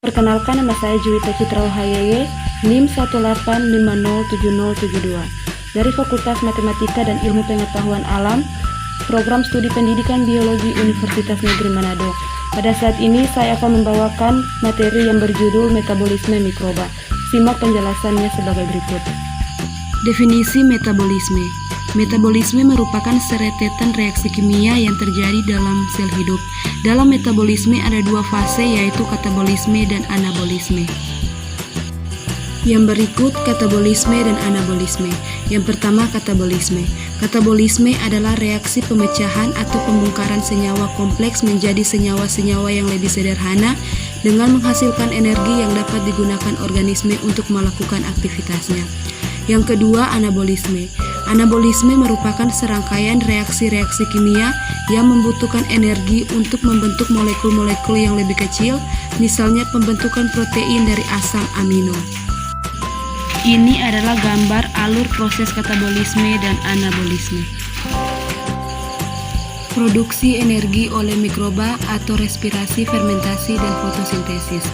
Perkenalkan, nama saya Juwita Citra Hayeye, NIM 185070772 dari Fakultas Matematika dan Ilmu Pengetahuan Alam, Program Studi Pendidikan Biologi Universitas Negeri Manado. Pada saat ini saya akan membawakan materi yang berjudul Metabolisme Mikroba. Simak penjelasannya sebagai berikut. Definisi metabolisme. Metabolisme merupakan serentetan reaksi kimia yang terjadi dalam sel hidup. Dalam metabolisme ada dua fase, yaitu katabolisme dan anabolisme. Yang berikut katabolisme dan anabolisme. Yang pertama, katabolisme. Katabolisme adalah reaksi pemecahan atau pembongkaran senyawa kompleks menjadi senyawa-senyawa yang lebih sederhana dengan menghasilkan energi yang dapat digunakan organisme untuk melakukan aktivitasnya. Yang kedua, anabolisme. Anabolisme merupakan serangkaian reaksi-reaksi kimia yang membutuhkan energi untuk membentuk molekul-molekul yang lebih kecil, misalnya pembentukan protein dari asam amino. Ini adalah gambar alur proses katabolisme dan anabolisme. Produksi energi oleh mikroba atau respirasi, fermentasi, dan fotosintesis.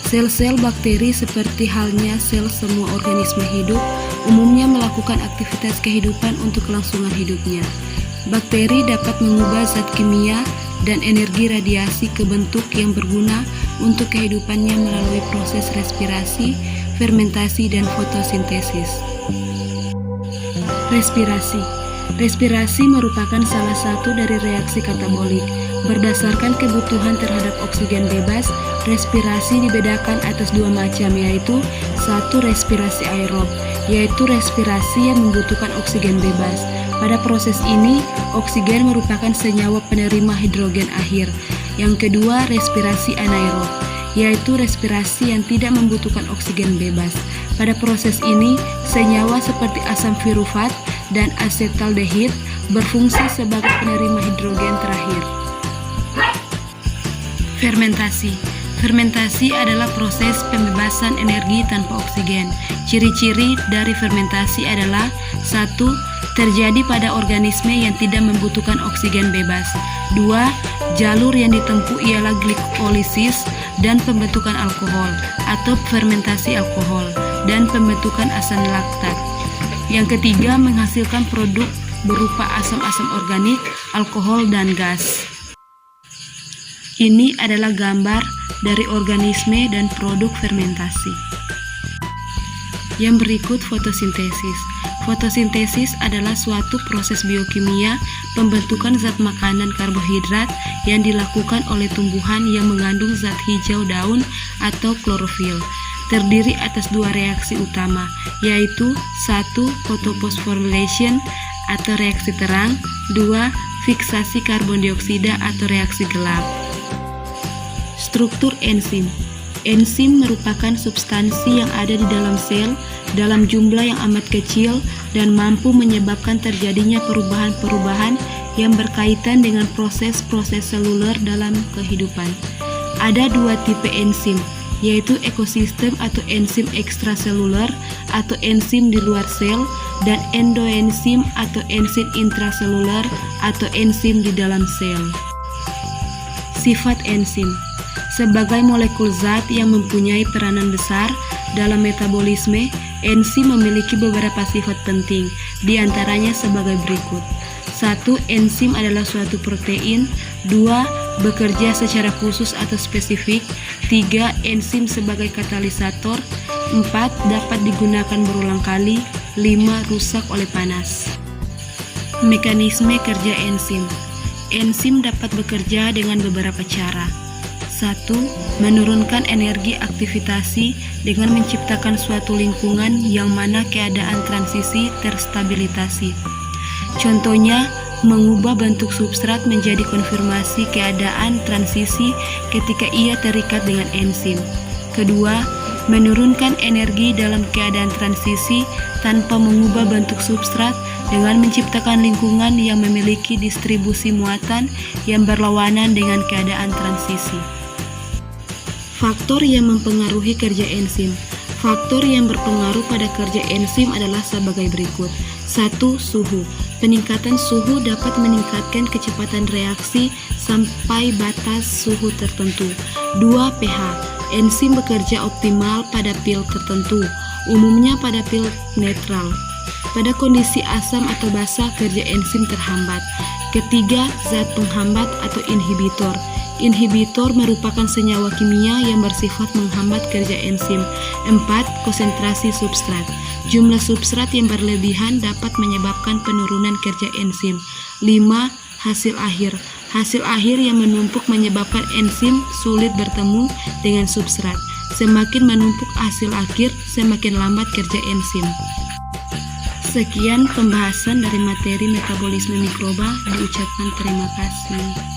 Sel-sel bakteri seperti halnya sel semua organisme hidup umumnya melakukan aktivitas kehidupan untuk kelangsungan hidupnya. Bakteri dapat mengubah zat kimia dan energi radiasi ke bentuk yang berguna untuk kehidupannya melalui proses respirasi, fermentasi, dan fotosintesis. Respirasi. Respirasi merupakan salah satu dari reaksi katabolik. Berdasarkan kebutuhan terhadap oksigen bebas, respirasi dibedakan atas dua macam, yaitu satu, respirasi aerob, yaitu respirasi yang membutuhkan oksigen bebas. Pada proses ini, oksigen merupakan senyawa penerima hidrogen akhir. Yang kedua, respirasi anaerob, yaitu respirasi yang tidak membutuhkan oksigen bebas. Pada proses ini, senyawa seperti asam pirufat dan asetaldehid berfungsi sebagai penerima hidrogen terakhir. Fermentasi. Fermentasi adalah proses pembebasan energi tanpa oksigen. Ciri-ciri dari fermentasi adalah: 1. Terjadi pada organisme yang tidak membutuhkan oksigen bebas. 2. Jalur yang ditempuh ialah glikolisis dan pembentukan alkohol atau fermentasi alkohol dan pembentukan asam laktat. Yang ketiga, menghasilkan produk berupa asam-asam organik, alkohol, dan gas. Ini adalah gambar dari organisme dan produk fermentasi. Yang berikut, fotosintesis. Fotosintesis adalah suatu proses biokimia pembentukan zat makanan karbohidrat yang dilakukan oleh tumbuhan yang mengandung zat hijau daun atau klorofil. Terdiri atas dua reaksi utama, yaitu 1. Photophosphorylation atau reaksi terang, 2. Fiksasi karbon dioksida atau reaksi gelap. Struktur enzim. Enzim merupakan substansi yang ada di dalam sel dalam jumlah yang amat kecil dan mampu menyebabkan terjadinya perubahan-perubahan yang berkaitan dengan proses-proses seluler dalam kehidupan. Ada dua tipe enzim, yaitu ekosistem atau enzim ekstraseluler atau enzim di luar sel, dan endoenzim atau enzim intraseluler atau enzim di dalam sel. Sifat enzim. Sebagai molekul zat yang mempunyai peranan besar dalam metabolisme, enzim memiliki beberapa sifat penting, di antaranya sebagai berikut. 1. Enzim adalah suatu protein. 2. Bekerja secara khusus atau spesifik. 3. Enzim sebagai katalisator. 4. Dapat digunakan berulang kali. 5. Rusak oleh panas. Mekanisme kerja enzim. Enzim dapat bekerja dengan beberapa cara. 1. Menurunkan energi aktivitasi dengan menciptakan suatu lingkungan yang mana keadaan transisi terstabilitasi. Contohnya, mengubah bentuk substrat menjadi konfirmasi keadaan transisi ketika ia terikat dengan enzim. Kedua, menurunkan energi dalam keadaan transisi tanpa mengubah bentuk substrat dengan menciptakan lingkungan yang memiliki distribusi muatan yang berlawanan dengan keadaan transisi. Faktor yang mempengaruhi kerja enzim. Faktor yang berpengaruh pada kerja enzim adalah sebagai berikut. 1. Suhu. Peningkatan suhu dapat meningkatkan kecepatan reaksi sampai batas suhu tertentu. 2. pH. Enzim bekerja optimal pada pil tertentu, umumnya pada pil netral. Pada kondisi asam atau basa, kerja enzim terhambat. Ketiga, zat penghambat atau inhibitor. Inhibitor merupakan senyawa kimia yang bersifat menghambat kerja enzim. 4. Konsentrasi substrat. Jumlah substrat yang berlebihan dapat menyebabkan penurunan kerja enzim. 5. Hasil akhir. Hasil akhir yang menumpuk menyebabkan enzim sulit bertemu dengan substrat. Semakin menumpuk hasil akhir, semakin lambat kerja enzim. Sekian pembahasan dari materi metabolisme mikroba. Diucapkan terima kasih.